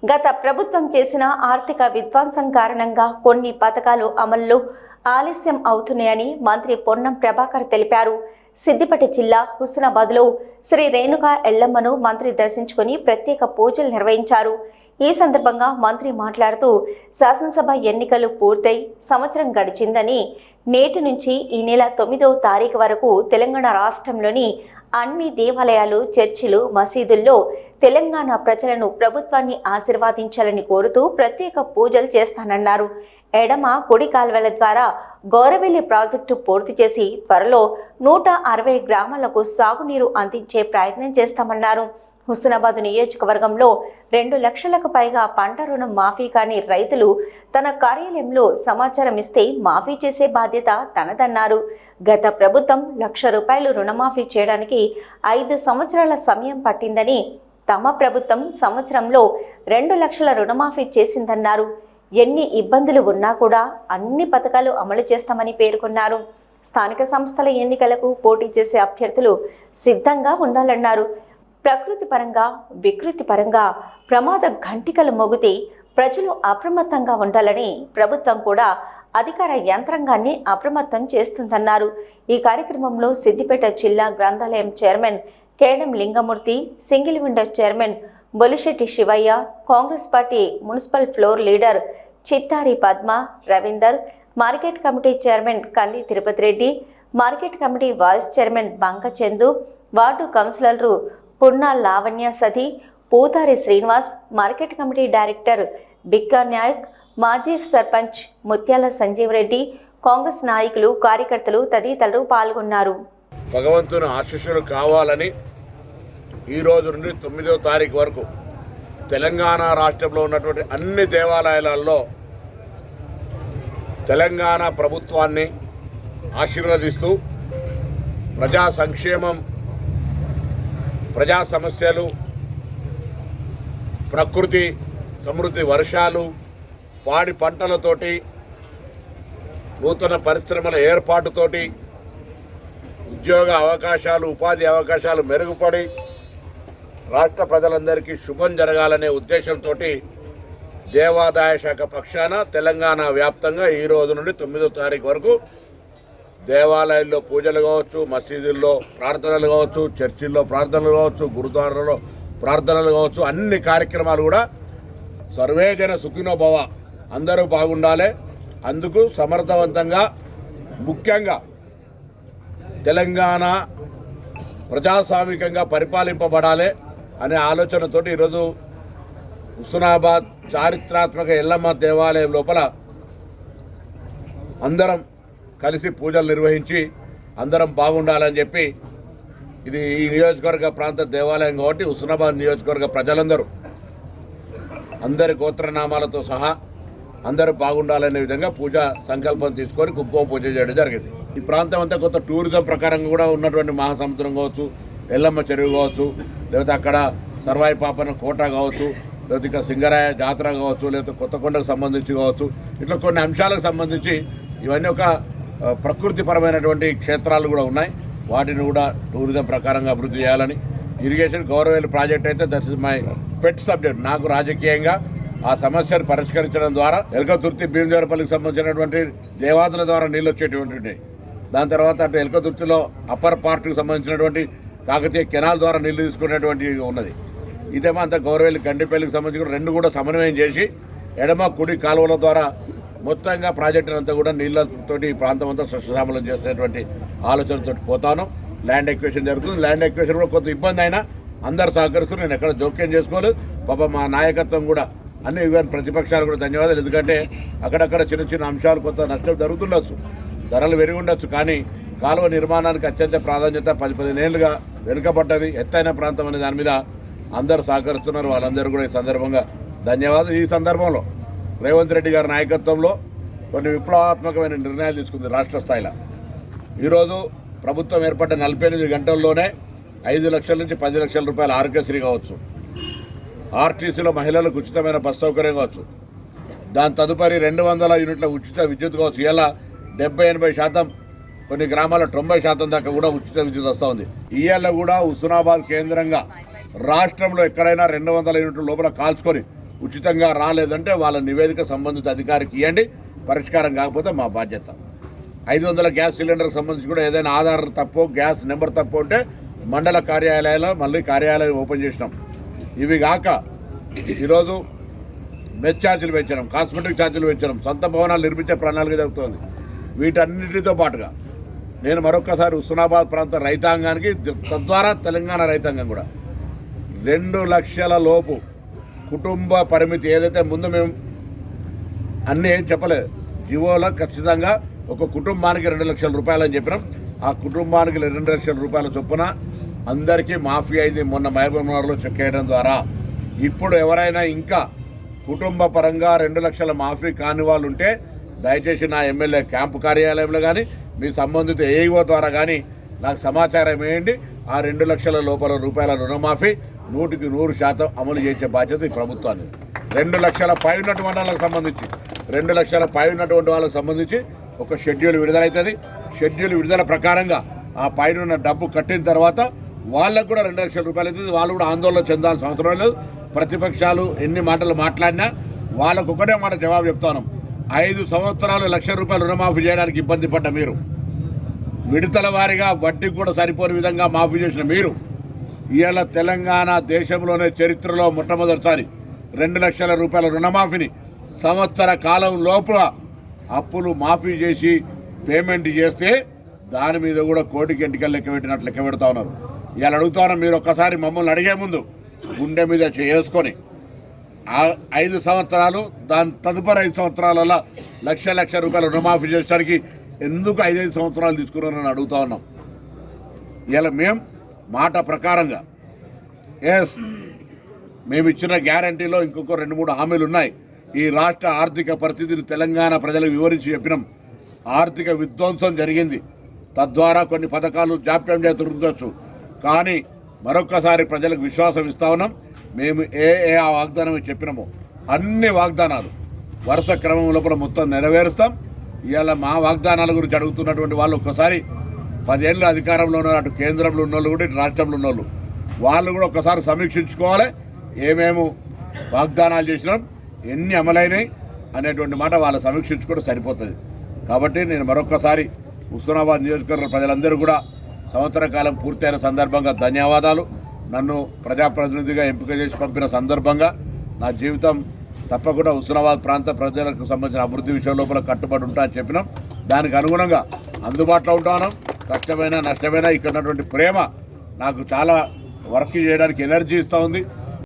గత ప్రభుత్వం చేసిన ఆర్థిక విధ్వంసం కారణంగా కొన్ని పథకాలు అమల్లో ఆలస్యం అవుతున్నాయని మంత్రి పొన్నం ప్రభాకర్ తెలిపారు. సిద్దిపేట జిల్లా హుస్నాబాద్లో శ్రీ రేణుకా ఎల్లమ్మను మంత్రి దర్శించుకుని ప్రత్యేక పూజలు నిర్వహించారు. ఈ సందర్భంగా మంత్రి మాట్లాడుతూ శాసనసభ ఎన్నికలు పూర్తయి సంవత్సరం గడిచిందని, నేటి నుంచి ఈ నెల 9వ తారీఖు వరకు తెలంగాణ రాష్ట్రంలోని అన్ని దేవాలయాలు, చర్చిలు, మసీదుల్లో తెలంగాణ ప్రజలను ప్రభుత్వాన్ని ఆశీర్వాదించాలని కోరుతూ ప్రత్యేక పూజలు చేస్తానన్నారు. ఎడమ కుడి కాల్వల ద్వారా గౌరవెల్లి ప్రాజెక్టు పూర్తి చేసి త్వరలో 160 గ్రామాలకు సాగునీరు అందించే ప్రయత్నం చేస్తామన్నారు. హుస్నాబాద్ నియోజకవర్గంలో 2 లక్షలకు పైగా పంట రుణం మాఫీ కాని రైతులు తన కార్యాలయంలో సమాచారం ఇస్తే మాఫీ చేసే బాధ్యత తనదన్నారు. గత ప్రభుత్వం ₹1,00,000 రుణమాఫీ చేయడానికి 5 సంవత్సరాల సమయం పట్టిందని, తమ ప్రభుత్వం సంవత్సరంలో 2 లక్షల రుణమాఫీ చేసిందన్నారు. ఎన్ని ఇబ్బందులు ఉన్నా కూడా అన్ని పథకాలు అమలు చేస్తామని పేర్కొన్నారు. స్థానిక సంస్థల ఎన్నికలకు పోటీ చేసే అభ్యర్థులు సిద్ధంగా ఉండాలన్నారు. ప్రకృతి పరంగా, వికృతి పరంగా ప్రమాద ఘంటికలు మోగితే ప్రజలు అప్రమత్తంగా ఉండాలని ప్రభుత్వం కూడా అధికార యంత్రాంగాన్ని అప్రమత్తం చేస్తుందన్నారు. ఈ కార్యక్రమంలో సిద్దిపేట జిల్లా గ్రంథాలయం chairman Kedam Lingamurthy, single window chairman Bolisetti Shivaiah, Congress party municipal floor leader Chittari Padma, Ravinder, market committee chairman Kandi Tirupati Reddy, market committee vice chairman Bankachandu, ward కౌన్సిలర్లు Punna Lavanya Sathi, Puthari Srinivas, market committee director Bikka Naik, మాజీ సర్పంచ్ ముత్యాల సంజీవ్ రెడ్డి, కాంగ్రెస్ నాయకులు, కార్యకర్తలు తదితరులు పాల్గొన్నారు. భగవంతుని ఆశీస్సులు కావాలని ఈ రోజు నుండి 9వ తారీఖు వరకు తెలంగాణ రాష్ట్రంలో ఉన్నటువంటి అన్ని దేవాలయాలలో తెలంగాణ ప్రభుత్వాన్ని ఆశీర్వదిస్తూ ప్రజా సంక్షేమం, ప్రజా సమస్యలు, ప్రకృతి సమృద్ధి, వర్షాలు, పాడి పంటలతోటి, నూతన పరిశ్రమల ఏర్పాటుతోటి ఉద్యోగ అవకాశాలు, ఉపాధి అవకాశాలు మెరుగుపడి రాష్ట్ర ప్రజలందరికీ శుభం జరగాలనే ఉద్దేశంతో దేవాదాయ శాఖ పక్షాన తెలంగాణ వ్యాప్తంగా ఈ రోజు నుండి 9వ తారీఖు వరకు దేవాలయాల్లో పూజలు కావచ్చు, మసీదుల్లో ప్రార్థనలు కావచ్చు, చర్చిల్లో ప్రార్థనలు కావచ్చు, గురుద్వారాల్లో ప్రార్థనలు కావచ్చు, అన్ని కార్యక్రమాలు కూడా సర్వే జన సుఖినో భవ, అందరూ బాగుండాలి. అందుకు సమర్థవంతంగా ముఖ్యంగా తెలంగాణ ప్రజాస్వామికంగా పరిపాలింపబడాలి అనే ఆలోచనతో ఈరోజు హుస్నాబాద్ చారిత్రాత్మక ఎల్లమ్మ దేవాలయం లోపల అందరం కలిసి పూజలు నిర్వహించి అందరం బాగుండాలని చెప్పి, ఇది ఈ నియోజకవర్గ ప్రాంత దేవాలయం కాబట్టి హుస్నాబాద్ నియోజకవర్గ ప్రజలందరూ అందరి గోత్రనామాలతో సహా అందరూ బాగుండాలనే విధంగా పూజ సంకల్పం తీసుకొని కుంకుమ పూజ చేయడం జరిగింది. ఈ ప్రాంతం అంతా కొత్త టూరిజం ప్రకారంగా కూడా ఉన్నటువంటి మహాసముద్రం కావచ్చు, ఎల్లమ్మ చెరువు కావచ్చు, లేకపోతే అక్కడ సర్వాయి పాపన కోట కావచ్చు, లేకపోతే ఇక్కడ సింగరాయ జాతర కావచ్చు, లేకపోతే కొత్తకొండకు సంబంధించి కావచ్చు, ఇట్లా కొన్ని అంశాలకు సంబంధించి ఇవన్నీ ఒక ప్రకృతిపరమైనటువంటి క్షేత్రాలు కూడా ఉన్నాయి. వాటిని కూడా టూరిజం ప్రకారంగా అభివృద్ధి చేయాలని, ఇరిగేషన్ గౌరవెల్లి ప్రాజెక్ట్ అయితే that is my pet subject. నాకు రాజకీయంగా ఆ సమస్యను పరిష్కరించడం ద్వారా ఎల్కతుర్తి, భీమదేవరపల్లికి సంబంధించినటువంటి దేవాదుల ద్వారా నీళ్ళు వచ్చేటువంటి, దాని తర్వాత అటు ఎల్కతుర్తిలో అప్పర్ పార్ట్కి సంబంధించినటువంటి కాకతీయ కెనాల్ ద్వారా నీళ్లు తీసుకునేటువంటి ఉన్నది. ఇదేమో అంత గౌరవెల్లి గండిపల్లికి సంబంధించిన 2 కూడా సమన్వయం చేసి ఎడమ కుడి కాలువల ద్వారా మొత్తంగా ప్రాజెక్టును అంతా కూడా నీళ్లతోటి ఈ ప్రాంతం అంతా సస్యశ్యామలం చేసేటువంటి ఆలోచనతో పోతాను. ల్యాండ్ ఎక్వేషన్ జరుగుతుంది. ల్యాండ్ ఎక్వేషన్ కూడా కొంత ఇబ్బంది అయినా అందరు సహకరిస్తూ నేను ఎక్కడ జోక్యం చేసుకోలేదు. పాప మా నాయకత్వం కూడా అన్ని ఈవెన్ ప్రతిపక్షాలు కూడా ధన్యవాదాలు. ఎందుకంటే అక్కడక్కడ చిన్న చిన్న అంశాలు కొంత నష్టం జరుగుతుండొచ్చు, ధరలు పెరిగి ఉండొచ్చు, కానీ కాలువ నిర్మాణానికి అత్యంత ప్రాధాన్యత 10-15 ఏళ్ళుగా వెనుకబడ్డది. ఎత్తైన ప్రాంతం అనే దాని మీద అందరూ సహకరిస్తున్నారు. వాళ్ళందరూ కూడా ఈ సందర్భంగా ధన్యవాదాలు. ఈ సందర్భంలో రేవంత్ రెడ్డి గారి నాయకత్వంలో కొన్ని విప్లవాత్మకమైన నిర్ణయాలు తీసుకుంది రాష్ట్ర స్థాయిలో. ఈరోజు ప్రభుత్వం ఏర్పడ్డ 48 గంటల్లోనే 5 లక్షల నుంచి 10 లక్షల రూపాయల ఆరోగ్యశ్రీ కావచ్చు, ఆర్టీసీలో మహిళలకు ఉచితమైన బస్ సౌకర్యం కావచ్చు, దాని తదుపరి 200 యూనిట్ల ఉచిత విద్యుత్ కావచ్చు. ఇలా 70-80%, కొన్ని గ్రామాల 90% దాకా కూడా ఉచిత విద్యుత్ వస్తూ ఉంది. ఇవాళ కూడా హుస్నాబాద్ కేంద్రంగా రాష్ట్రంలో ఎక్కడైనా 200 యూనిట్ల లోపల కాల్చుకొని ఉచితంగా రాలేదంటే వాళ్ళ నివేదిక సంబంధిత అధికారికి ఇవ్వండి, పరిష్కారం కాకపోతే మా బాధ్యత. 500 గ్యాస్ సిలిండర్కి సంబంధించి కూడా ఏదైనా ఆధార్ తప్పు, గ్యాస్ నెంబర్ తప్పు ఉంటే మండల కార్యాలయాల్లో మళ్ళీ కార్యాలయం ఓపెన్ చేసినాం. ఇవి కాక ఈరోజు మెస్ ఛార్జీలు పెంచడం, కాస్మెటిక్ ఛార్జీలు పెంచడం, సొంత భవనాలు నిర్మించే ప్రణాళిక జరుగుతుంది. వీటన్నిటితో పాటుగా నేను మరొకసారి హుస్నాబాద్ ప్రాంత రైతాంగానికి, తద్వారా తెలంగాణ రైతాంగం కూడా 2 లక్షల లోపు కుటుంబ పరిమితి ఏదైతే ముందు మేము అన్నీ ఏం చెప్పలేదు, జీవోలో ఖచ్చితంగా ఒక కుటుంబానికి 2 లక్షల రూపాయలు అని చెప్పినాం. ఆ కుటుంబానికి 2 లక్షల రూపాయల చొప్పున అందరికీ మాఫీ అయింది మొన్న మహబూబ్నగర్లో చెక్ చేయడం ద్వారా. ఇప్పుడు ఎవరైనా ఇంకా కుటుంబ పరంగా 2 లక్షల మాఫీ కాని వాళ్ళు ఉంటే దయచేసి నా ఎమ్మెల్యే క్యాంపు కార్యాలయంలో కానీ మీ సంబంధిత ఏఈఓ ద్వారా కానీ నాకు సమాచారం వేయండి. ఆ 2 లక్షల లోపల రూపాయల రుణమాఫీ 100% అమలు చేసే బాధ్యత ఈ ప్రభుత్వాన్ని. 2 లక్షల పై ఉన్నటువంటి వాళ్ళకి సంబంధించి 2 లక్షల పై ఉన్నటువంటి వాళ్ళకి సంబంధించి ఒక షెడ్యూల్ విడుదలవుతుంది. షెడ్యూల్ విడుదల ప్రకారంగా ఆ పైన డబ్బు కట్టిన తర్వాత వాళ్ళకు కూడా 2 లక్షల రూపాయలు అవుతుంది. వాళ్ళు కూడా ఆందోళన చెందాల్సిన అవసరం లేదు. ప్రతిపక్షాలు ఎన్ని మాటలు మాట్లాడినా వాళ్ళకు ఒకటే మాట జవాబు చెప్తాను. 5 సంవత్సరాలు 1 లక్ష రూపాయలు రుణమాఫీ చేయడానికి ఇబ్బంది పడ్డ మీరు, విడతల వారీగా వడ్డీకి కూడా సరిపోని విధంగా మాఫీ చేసిన మీరు, ఇవాళ తెలంగాణ దేశంలోనే చరిత్రలో మొట్టమొదటిసారి 2 లక్షల రూపాయల రుణమాఫీని సంవత్సర కాలం లోపల అప్పులు మాఫీ చేసి పేమెంట్ చేస్తే దాని మీద కూడా కోటికి ఎంటికలు లెక్క పెట్టినట్లు లెక్క పెడతా ఉన్నారు. ఇవాళ అడుగుతా ఉన్నారు, మీరు ఒక్కసారి మమ్మల్ని అడిగే ముందు గుండె మీద చేసుకొని 5 సంవత్సరాలు దాని తదుపరి 5 సంవత్సరాలలో లక్ష రూపాయల రుణమాఫీ చేయడానికి ఎందుకు 5 సంవత్సరాలు తీసుకున్నారని అడుగుతా ఉన్నాం. ఇలా మేము మాట ప్రకారంగా మేము ఇచ్చిన గ్యారంటీలో ఇంకొక 2-3 హామీలు ఉన్నాయి. ఈ రాష్ట్ర ఆర్థిక పరిస్థితిని తెలంగాణ ప్రజలకు వివరించి చెప్పినాం. ఆర్థిక విధ్వంసం జరిగింది, తద్వారా కొన్ని పథకాలు జాప్యం చేస్తుండొచ్చు. కానీ మరొకసారి ప్రజలకు విశ్వాసం ఇస్తా ఉన్నాం. మేము ఏ వాగ్దానం చెప్పినామో అన్ని వాగ్దానాలు వరుస క్రమం లోపల మొత్తం నెరవేరుస్తాం. ఇవాళ మా వాగ్దానాల గురించి అడుగుతున్నటువంటి వాళ్ళు ఒక్కసారి 10 ఏళ్ళు అధికారంలో ఉన్నారు, అటు కేంద్రంలో ఉన్నోళ్ళు కూడా ఇటు రాష్ట్రంలో ఉన్నోళ్ళు, వాళ్ళు కూడా ఒక్కసారి సమీక్షించుకోవాలి. ఏమేమి వాగ్దానాలు చేసినాం, ఎన్ని అమలైనాయి అనేటువంటి మాట వాళ్ళు సమీక్షించుకుంటే సరిపోతుంది. కాబట్టి నేను మరొకసారి హుస్నాబాద్ నియోజకవర్గ ప్రజలందరూ కూడా సంవత్సర కాలం పూర్తయిన సందర్భంగా ధన్యవాదాలు. నన్ను ప్రజాప్రతినిధిగా ఎంపిక చేసి పంపిన సందర్భంగా నా జీవితం తప్పకుండా హుస్నాబాద్ ప్రాంత ప్రజలకు సంబంధించిన అభివృద్ధి విషయం లోపల కట్టుబడి ఉంటా అని చెప్పినాం. దానికి అనుగుణంగా అందుబాటులో ఉంటాను. కష్టమైనా నష్టమైనా ఇక్కడ ఉన్నటువంటి ప్రేమ నాకు చాలా వర్క్ చేయడానికి ఎనర్జీ ఇస్తూ ఉంది.